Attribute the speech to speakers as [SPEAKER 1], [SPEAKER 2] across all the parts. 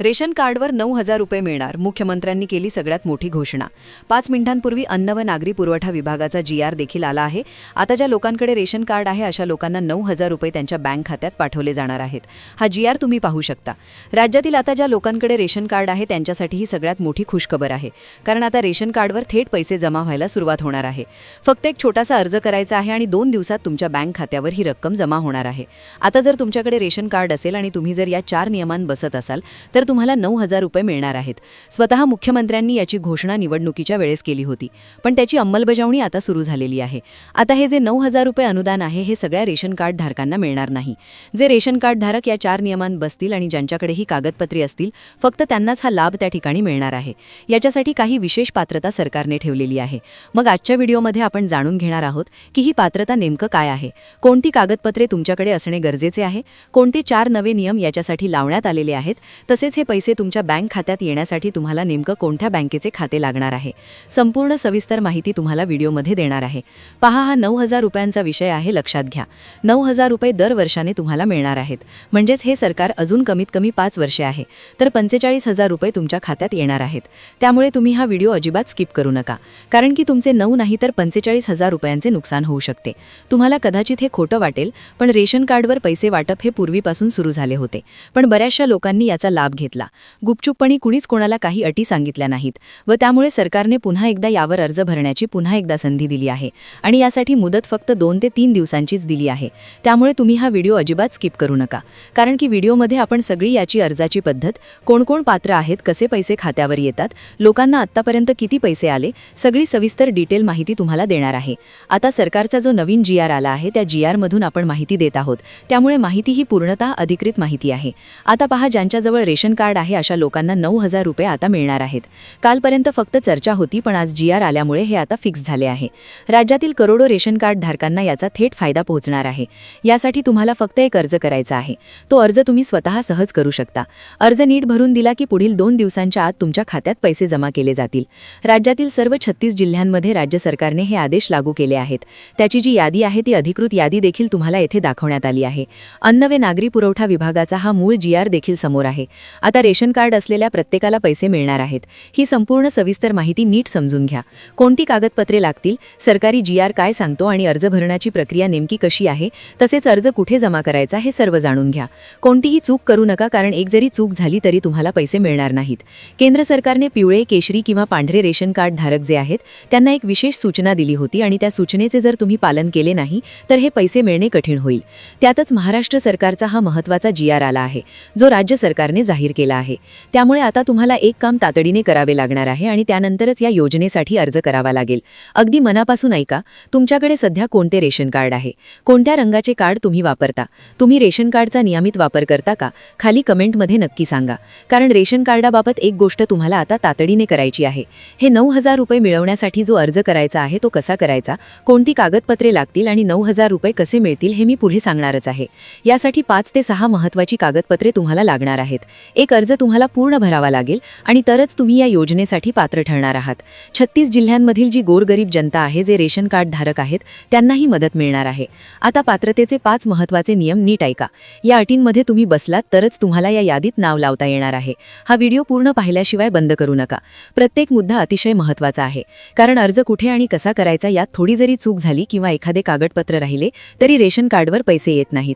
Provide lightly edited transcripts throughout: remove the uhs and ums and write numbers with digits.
[SPEAKER 1] Ration कार्डवर 9,000 रुपये मिळणार. मुख्यमंत्र्यांनी केली सगळ्यात मोठी घोषणा. 5 मिनिटांपूर्वी अन्न व नागरी पुरवठा विभागाचा GR देखील आला आहे. आता ज्या लोकांकडे रेशन कार्ड आहे अशा लोकांना 9,000 रुपये त्यांच्या बँक खात्यात पाठवले जाणार आहेत. हा GR तुम्ही पाहू शकता. राज्यातील आता ज्या लोकांकडे रेशन कार्ड आहे त्यांच्यासाठी ही सगळ्यात मोठी खुशखबर आहे. कारण आता रेशन कार्डवर थेट पैसे जमा व्हायला सुरुवात होणार आहे. फक्त एक छोटासा अर्ज करायचा आहे आणि 2 दिवसात तुमच्या बँक खात्यावर ही रक्कम जमा होणार आहे. आता जर तुमच्याकडे रेशन कार्ड असेल आणि तुम्ही जर या 4 नियमांत बसत असाल तर तुम्हाला 9,000 रुपये मिळणार आहेत. स्वतः मुख्यमंत्र्यांनी याची घोषणा निवडणुकीच्या वेळेस केली होती, पण त्याची अंमलबजावणी आता सुरू झालेली आहे. आता हे जे 9,000 रुपये अनुदान आहे हे सगळ्या रेशन कार्ड धारकांना मिळणार नाही. जे रेशन कार्ड धारक या 4 नियमांत बसतील आणि ज्यांच्याकडे ही कागदपत्रे असतील फक्त त्यांनाच हा लाभ त्या ठिकाणी मिळणार आहे. याच्यासाठी काही विशेष पात्रता सरकारने ठेवलेली आहे. मग आजच्या व्हिडिओमध्ये आपण जाणून घेणार आहोत की ही पात्रता नेमकं काय आहे, कोणती कागदपत्रे तुमच्याकडे असणे गरजेचे आहे, कोणते 4 नवे नियम याच्यासाठी लावण्यात आलेले आहेत, तसेच हे पैसे तुमच्या बँक खात्यात येण्यासाठी तुम्हाला नेमकं कोणत्या बँकेचे खाते लागणार आहे. संपूर्ण सविस्तर माहिती तुम्हाला व्हिडिओमध्ये देणार आहे. पहा, हा 9,000 रुपयांचा विषय आहे. लक्षात घ्या, 9,000 रुपये दर वर्षाने तुम्हाला मिळणार आहेत. म्हणजेच हे सरकार अजून कमीत कमी 5 वर्षे आहे तर 45,000 रुपये तुमच्या खात्यात येणार आहेत. त्यामुळे तुम्ही हा व्हिडिओ अजिबात स्किप करू नका, कारण की तुमचे 9 नाही तर 45,000 रुपयांचे नुकसान होऊ शकते. तुम्हाला कदाचित हे खोटं वाटेल, पण रेशन कार्डवर पैसे वाटप हे पूर्वीपासून सुरू झाले होते, पण बऱ्याचशा लोकांनी याचा लाभ घेतला. गुपचूपपणी कुणीच कोणाला काही अटी सांगितल्या नाहीत व त्यामुळे सरकारने पुन्हा एकदा यावर अर्ज भरण्याची पुन्हा एकदा संधी दिली आहे आणि यासाठी मुदत फक्त 2 ते 3 दिवसांचीच दिली आहे. त्यामुळे तुम्ही हा व्हिडिओ अजिबात स्किप करू नका, कारण की व्हिडिओमध्ये आपण सगळी याची अर्जाची पद्धत, कोण कोण पात्र आहेत, कसे पैसे खात्यावर येतात, लोकांना आत्तापर्यंत किती पैसे आले, सगळी सविस्तर डिटेल माहिती तुम्हाला देणार आहे. आता सरकारचा जो नवीन GR आला आहे त्या GR मधून आपण माहिती देत आहोत, त्यामुळे माहिती ही पूर्णतः अधिकृत माहिती आहे. आता पहा, ज्यांच्याजवळ रेशन कार्ड आहे अशा लोकांना 9,000 रुपये आता मिळणार आहेत. कालपर्यंत फक्त चर्चा होती, पण आज GR आल्यामुळे हे आता फिक्स झाले आहे. राज्यातील करोडो रेशन कार्ड धारकांना याचा थेट फायदा पोहोचणार आहे. यासाठी तुम्हाला फक्त एक अर्ज करायचा आहे. तो अर्ज तुम्ही स्वतः सहज करू शकता. अर्ज नीट भरून दिला की पुढील 2 दिवसांच्या आत तुमच्या खात्यात पैसे जमा केले जातील. राज्यातील सर्व 36 जिल्ह्यांमध्ये राज्य सरकारने हे आदेश लागू केले आहेत. त्याची जी यादी आहे ती अधिकृत यादी देखील तुम्हाला येथे दाखवण्यात आली आहे. अन्न व नागरी पुरवठा विभागाचा हा मूळ GR देखील समोर आहे. आता रेशन कार्ड असलेल्या प्रत्येकाला पैसे मिळणार आहेत. ही संपूर्ण सविस्तर माहिती नीट समजून घ्या. कोणती कागदपत्रे लागतील, सरकारी GR काय सांगतो आणि अर्ज भरण्याची प्रक्रिया नेमकी कशी आहे, तसेच अर्ज कुठे जमा करायचा हे सर्व जाणून घ्या. कोणतीही चूक करू नका, कारण एक जरी चूक झाली तरी तुम्हाला पैसे मिळणार नाहीत. केंद्र सरकारने पिवळे, केशरी किंवा पांढरे रेशन कार्ड धारक जे आहेत त्यांना एक विशेष सूचना दिली होती आणि त्या सूचनेचे जर तुम्ही पालन केले नाही तर हे पैसे मिळणे कठीण होईल. त्यातच महाराष्ट्र सरकारचा हा महत्त्वाचा GR आला आहे, जो राज्य सरकारने जाहीर केला आहे. त्यामुळे आता तुम्हाला एक काम तातडीने करावे लागणार आहे आणि त्यानंतरच या योजनेसाठी अर्ज करावा लागेल. अगदी मनापासून ऐका. तुमच्याकडे सध्या कोणते रेशन कार्ड आहे, कोणत्या रंगाचे कार्ड तुम्ही वापरता, तुम्ही रेशन कार्डचा नियमित वापर करता का, खाली कमेंटमध्ये नक्की सांगा. कारण रेशन कार्डाबाबत एक गोष्ट तुम्हाला आता तातडीने करायची आहे. हे 9,000 रुपये मिळवण्यासाठी जो अर्ज करायचा आहे तो कसा करायचा, कोणती कागदपत्रे लागतील आणि 9,000 रुपये कसे मिळतील हे मी पुढे सांगणारच आहे. यासाठी 5 ते 6 महत्त्वाची कागदपत्रे तुम्हाला लागणार आहेत. एक अर्ज तुम्हाला पूर्ण भरावा लागेल आणि तरच तुम्ही या योजनेसाठी पात्र ठरणार आहात. 36 जिल्ह्यांमधील जी गोरगरीब जनता आहे, जे रेशन कार्ड धारक आहेत, त्यांनाही मदत मिळणार आहे. आता पात्रतेचे 5 महत्त्वाचे नियम नीट ऐका. या अटींमध्ये तुम्ही बसलात तरच तुम्हाला या यादीत नाव लावता येणार आहे. हा व्हिडिओ पूर्ण पाहिल्याशिवाय बंद करू नका. प्रत्येक मुद्दा अतिशय महत्त्वाचा आहे, कारण अर्ज कुठे आणि कसा करायचा यात थोडी जरी चूक झाली किंवा एखादे कागदपत्र राहिले तरी रेशन कार्डवर पैसे येत नाहीत.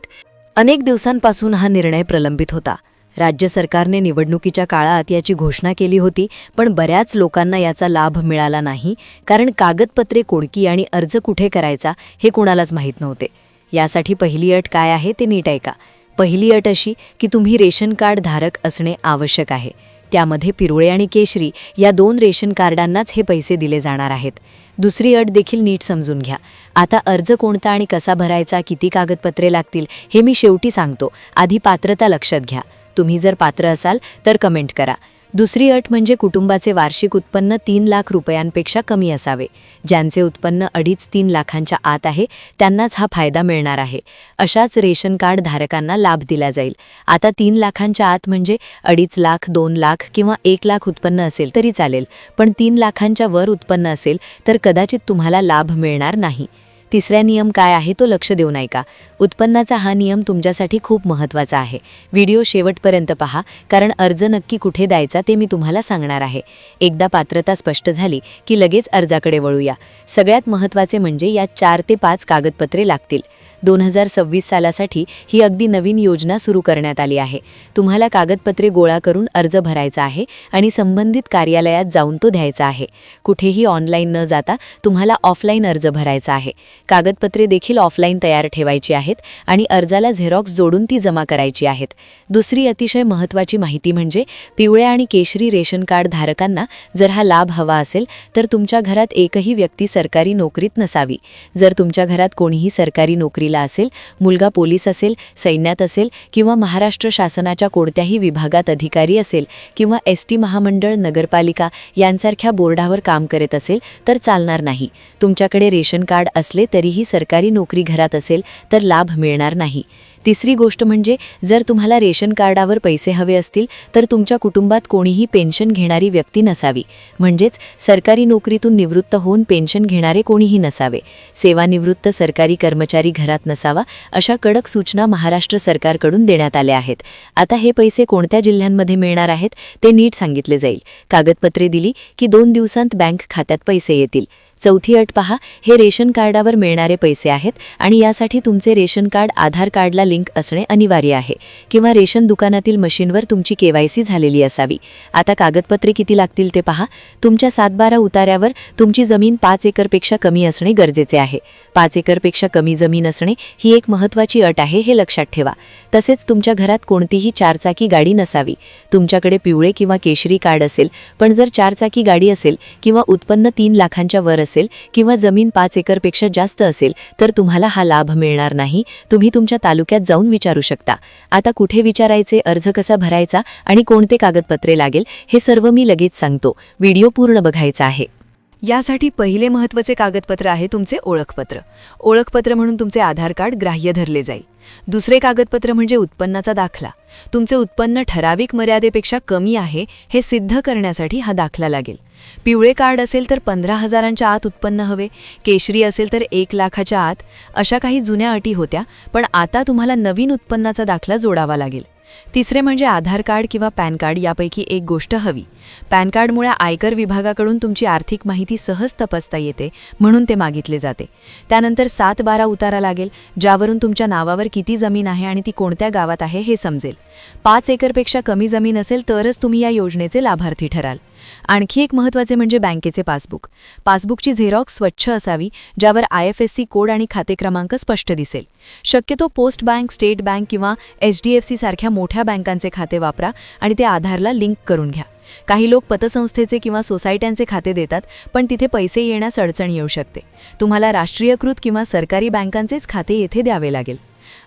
[SPEAKER 2] अनेक दिवसांपासून हा निर्णय प्रलंबित होता. राज्य सरकारने निवडणुकीच्या काळात याची घोषणा केली होती, पण बऱ्याच लोकांना याचा लाभ मिळाला नाही, कारण कागदपत्रे कोणती आणि अर्ज कुठे करायचा हे कोणालाच माहीत नव्हते. यासाठी पहिली अट काय आहे ते नीट ऐका. पहिली अट अशी की तुम्ही रेशन कार्ड धारक असणे आवश्यक आहे. त्यामध्ये पिवळे आणि केशरी या 2 रेशन कार्डांनाच हे पैसे दिले जाणार आहेत. दुसरी अट देखील नीट समजून घ्या. आता अर्ज कोणता आणि कसा भरायचा, किती कागदपत्रे लागतील हे मी शेवटी सांगतो. आधी पात्रता लक्षात घ्या. तुम्ही जर पात्र असाल तर कमेंट करा. दुसरी अट म्हणजे कुटुंबाचे वार्षिक उत्पन्न 3 लाख रुपयांपेक्षा कमी असावे. ज्यांचे उत्पन्न 2.5-3 लाखांच्या आत आहे त्यांनाच हा फायदा मिळणार आहे. अशाच रेशन कार्ड धारकांना लाभ दिला जाईल. आता 3 लाखांच्या आत म्हणजे 2.5 लाख, 2 लाख किंवा 1 लाख उत्पन्न असेल तरी चालेल, पण 3 लाखांच्या वर उत्पन्न असेल तर कदाचित तुम्हाला लाभ मिळणार नाही. तिसरा नियम काय आहे तो लक्ष देऊन ऐका. उत्पन्नाचा हा नियम तुमच्यासाठी खूप महत्त्वाचा आहे. व्हिडिओ शेवटपर्यंत पहा, कारण अर्ज नक्की कुठे द्यायचा ते मी तुम्हाला सांगणार आहे. एकदा पात्रता स्पष्ट झाली की लगेच अर्जाकडे वळूया. सगळ्यात महत्त्वाचे म्हणजे यात 4 ते 5 कागदपत्रे लागतील. 2026 सालासाठी ही अगदी नवीन योजना सुरू करण्यात आली आहे. तुम्हाला कागदपत्रे गोळा करून अर्ज भरायचा आहे आणि संबंधित कार्यालयात जाऊन तो द्यायचा आहे. कुठेही ऑनलाईन न जाता तुम्हाला ऑफलाईन अर्ज भरायचा आहे. कागदपत्रे देखील ऑफलाईन तयार ठेवायची आहेत आणि अर्जाला झेरॉक्स जोडून ती जमा करायची आहेत. दुसरी अतिशय महत्त्वाची माहिती म्हणजे पिवळ्या आणि केशरी रेशन कार्ड धारकांना जर हा लाभ हवा असेल तर तुमच्या घरात एकही व्यक्ती सरकारी नोकरीत नसावी. जर तुमच्या घरात कोणीही सरकारी नोकरीला असेल, मुलगा पोलीस असेल, सैन्यात असेल किंवा महाराष्ट्र शासनाच्या कोणत्याही विभागात अधिकारी असेल किंवा एसटी महामंडळ, नगरपालिका यांसारख्या बोर्डावर काम करत असेल तर चालणार नाही. तुमच्याकडे रेशन कार्ड असले तरीही सरकारी नोकरी घरात असेल तर लाभ मिळणार नाही. तिसरी गोष्ट म्हणजे जर तुम्हाला रेशन कार्डावर पैसे हवे असतील तर तुमच्या कुटुंबात कोणीही पेन्शन घेणारी व्यक्ती नसावी. म्हणजेच सरकारी नोकरीतून निवृत्त होऊन पेन्शन घेणारे कोणीही नसावे. सेवानिवृत्त सरकारी कर्मचारी घरात नसावा, अशा कडक सूचना महाराष्ट्र सरकारकडून देण्यात आल्या आहेत. आता हे पैसे कोणत्या जिल्ह्यांमध्ये मिळणार आहेत ते नीट सांगितले जाईल. कागदपत्रे दिली की 2 दिवसांत बँक खात्यात पैसे येतील. चौथी अट पहा, हे रेशन कार्डावर मिळणारे पैसे आहेत आणि यासाठी तुमचे रेशन कार्ड आधार कार्डला लिंक असणे अनिवार्य आहे किंवा रेशन दुकानातील मशीनवर तुमची KYC झालेली असावी. आता कागदपत्रे किती लागतील ते पहा. तुमच्या 7/12 उतार्यावर तुमची जमीन 5 एकरपेक्षा कमी असणे गरजेचे आहे. 5 एकरपेक्षा कमी जमीन असणे ही एक महत्त्वाची अट आहे, हे लक्षात ठेवा. तसेच तुमच्या घरात कोणतीही 4चाकी गाडी नसावी. तुमच्याकडे पिवळे किंवा केशरी कार्ड असेल, पण जर 4चाकी गाडी असेल किंवा उत्पन्न 3 लाखांच्या वर असेल किंवा जमीन 5 एकरपेक्षा जास्त असेल तर तुम्हाला हा लाभ मिळणार नाही. तुम्ही तुमच्या तालुक्यात जाऊन विचारू शकता. आता कुठे विचारायचे, अर्ज कसा भरायचा आणि कोणते कागदपत्रे लागेल हे सर्व मी लगेच सांगतो. व्हिडिओ पूर्ण बघायचा आहे.
[SPEAKER 1] यासाठी पहिले महत्त्वाचे कागदपत्र आहे तुमचे ओळखपत्र. ओळखपत्र म्हणून तुमचे आधार कार्ड ग्राह्य धरले जाईल. दुसरे कागदपत्र म्हणजे उत्पन्नाचा दाखला. तुमचे उत्पन्न ठराविक मर्यादेपेक्षा कमी आहे हे सिद्ध करण्यासाठी हा दाखला लागेल. पिवळे कार्ड असेल तर 15,000च्या आत उत्पन्न हवे, केशरी असेल तर 1 लाखाच्या आत. अशा काही जुन्या अटी होत्या, पण आता तुम्हाला नवीन उत्पन्नाचा दाखला जोडावा लागेल. तिसरे म्हणजे आधार कार्ड किंवा पॅन कार्ड यापैकी एक गोष्ट हवी. पॅन कार्डमुळे आयकर विभागाकडून तुमची आर्थिक माहिती सहज तपासता येते, म्हणून ते मागितले जाते. त्यानंतर 7/12 उतारा लागेल, ज्यावरून तुमच्या नावावर किती जमीन आहे आणि ती कोणत्या गावात आहे हे समजेल. 5 एकरपेक्षा कमी जमीन असेल तरच तुम्ही या योजनेचे लाभार्थी ठराल. आणखी एक महत्त्वाचे म्हणजे बँकेचे पासबुक. पासबुकची झेरॉक्स स्वच्छ असावी, ज्यावर IFSC कोड आणि खाते क्रमांक स्पष्ट दिसेल. शक्यतो पोस्ट बँक, स्टेट बँक किंवा HDFC सारख्या मोठ्या बँकांचे खाते वापरा आणि ते आधारला लिंक करून घ्या. काही लोक पतसंस्थेचे किंवा सोसायट्यांचे खाते देतात, पण तिथे पैसे येण्यास अडचण येऊ शकते. तुम्हाला राष्ट्रीयकृत किंवा सरकारी बँकांचेच खाते येथे द्यावे लागेल.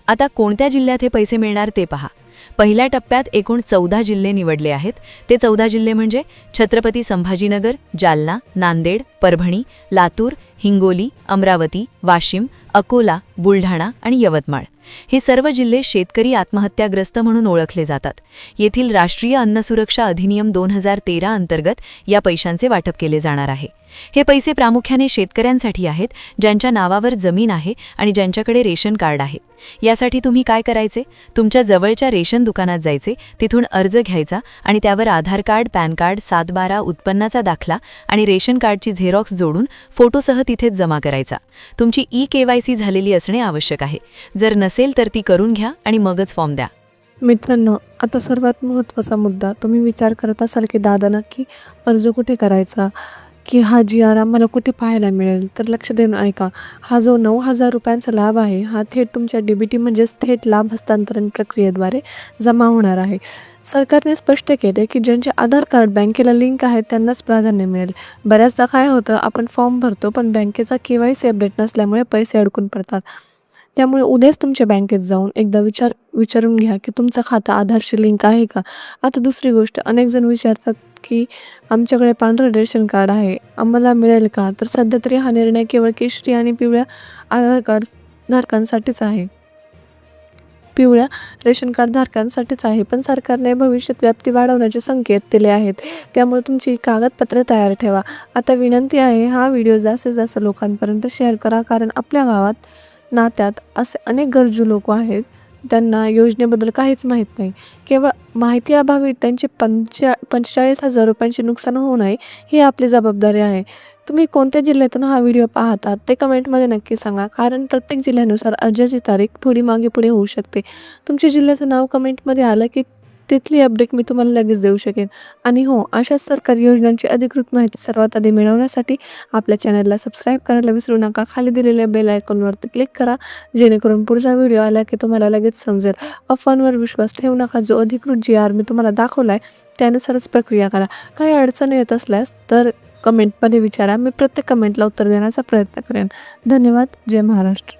[SPEAKER 1] आता कोणत्या जिल्ह्यात हे पैसे मिळणार ते पहा. पहिल्या टप्प्यात एकूण 14 जिल्हे निवडले आहेत. ते 14 जिल्हे म्हणजे छत्रपती संभाजीनगर, जालना, नांदेड, परभणी, लातूर, हिंगोली, अमरावती, वाशिम, अकोला, बुलढाणा आणि यवतमाळ. हे सर्व जिल्हे शेतकरी आत्महत्याग्रस्त म्हणून ओळखले जातात. येथील राष्ट्रीय अन्न सुरक्षा अधिनियम 2013 अंतर्गत या पैशांचे वाटप केले जाणार आहे. हे पैसे प्रामुख्याने शेतकऱ्यांसाठी आहेत, ज्यांच्या नावावर जमीन आहे आणि ज्यांच्याकडे रेशन कार्ड आहे. यासाठी तुम्ही काय करायचे, तुमच्या जवळच्या रेशन दुकानात जायचे, तिथून अर्ज घ्यायचा आणि त्यावर आधार कार्ड, पॅन कार्ड, 7/12 उत्पन्नाचा दाखला आणि रेशन कार्डची झेरॉक्स जोडून फोटोसह तिथेच जमा करायचा. तुमची KYC झालेली असणे आवश्यक आहे. जर नसेल तर ती करून घ्या आणि मगच फॉर्म द्या.
[SPEAKER 3] मित्रांनो, आता सर्वात महत्त्वाचा मुद्दा. तुम्ही विचार करत असाल की दादा नक्की अर्ज कुठे करायचा, की हा GR आम्हाला कुठे पाहायला मिळेल. तर लक्ष देऊन ऐका. हा जो 9,000 रुपयांचा लाभ आहे हा थेट तुमच्या DBT म्हणजेच थेट लाभ हस्तांतरण प्रक्रियेद्वारे जमा होणार आहे. सरकारने स्पष्ट केले की ज्यांचे आधार कार्ड बँकेला लिंक आहे त्यांनाच प्राधान्य मिळेल. बऱ्याचदा काय होतं, आपण फॉर्म भरतो पण बँकेचा KYC अपडेट नसल्यामुळे पैसे अडकून पडतात. त्यामुळे उद्याच तुमच्या बँकेत जाऊन एकदा विचारून घ्या की तुमचं खातं आधारशी लिंक आहे का. आता दुसरी गोष्ट, अनेक जण विचारतात की आमच्याकडे पांढरं रेशन कार्ड आहे, आम्हाला मिळेल का. तर सध्या तरी हा निर्णय केवळ केशरी आणि पिवळ्या आधार कार्ड धारकांसाठीच आहे. पिवळ्या रेशन कार्ड धारकांसाठीच आहे, पण सरकारने भविष्यात व्याप्ती वाढवण्याचे संकेत दिले आहेत. त्यामुळे तुमची कागदपत्रे तयार ठेवा. आता विनंती आहे, हा व्हिडिओ जास्तीत जास्त लोकांपर्यंत शेअर करा, कारण आपल्या गावात नात्यात असे अनेक गरजू लोक आहेत, त्यांना योजनेबद्दल काहीच माहीत नाही. केवळ माहिती अभावी त्यांचे 45,000 रुपयांचे नुकसान होऊ नये ही आपली जबाबदारी आहे. तुम्ही कोणत्या जिल्ह्यातून हा व्हिडिओ पाहतात ते कमेंटमध्ये नक्की सांगा, कारण प्रत्येक जिल्ह्यानुसार अर्जाची तारीख थोडी मागे पुढे होऊ शकते. तुमच्या जिल्ह्याचं नाव कमेंटमध्ये आलं की तिथली अपडेट मी तुम्हाला लगेच देऊ शकेन. आणि हो, अशाच सरकारी योजनांची अधिकृत माहिती सर्वात आधी मिळवण्यासाठी आपल्या चॅनलला सबस्क्राईब करायला विसरू नका. खाली दिलेल्या बेल आयकॉनवरती क्लिक करा, जेणेकरून पुढचा व्हिडिओ आला की तुम्हाला लगेच समजेल. अफवांवर विश्वास ठेवू नका. जो अधिकृत GR मी तुम्हाला दाखवला आहे त्यानुसारच प्रक्रिया करा. काही अडचण येत असल्यास तर कमेंटमध्ये विचारा. मी प्रत्येक कमेंटला उत्तर देण्याचा प्रयत्न करेन. धन्यवाद. जय महाराष्ट्र.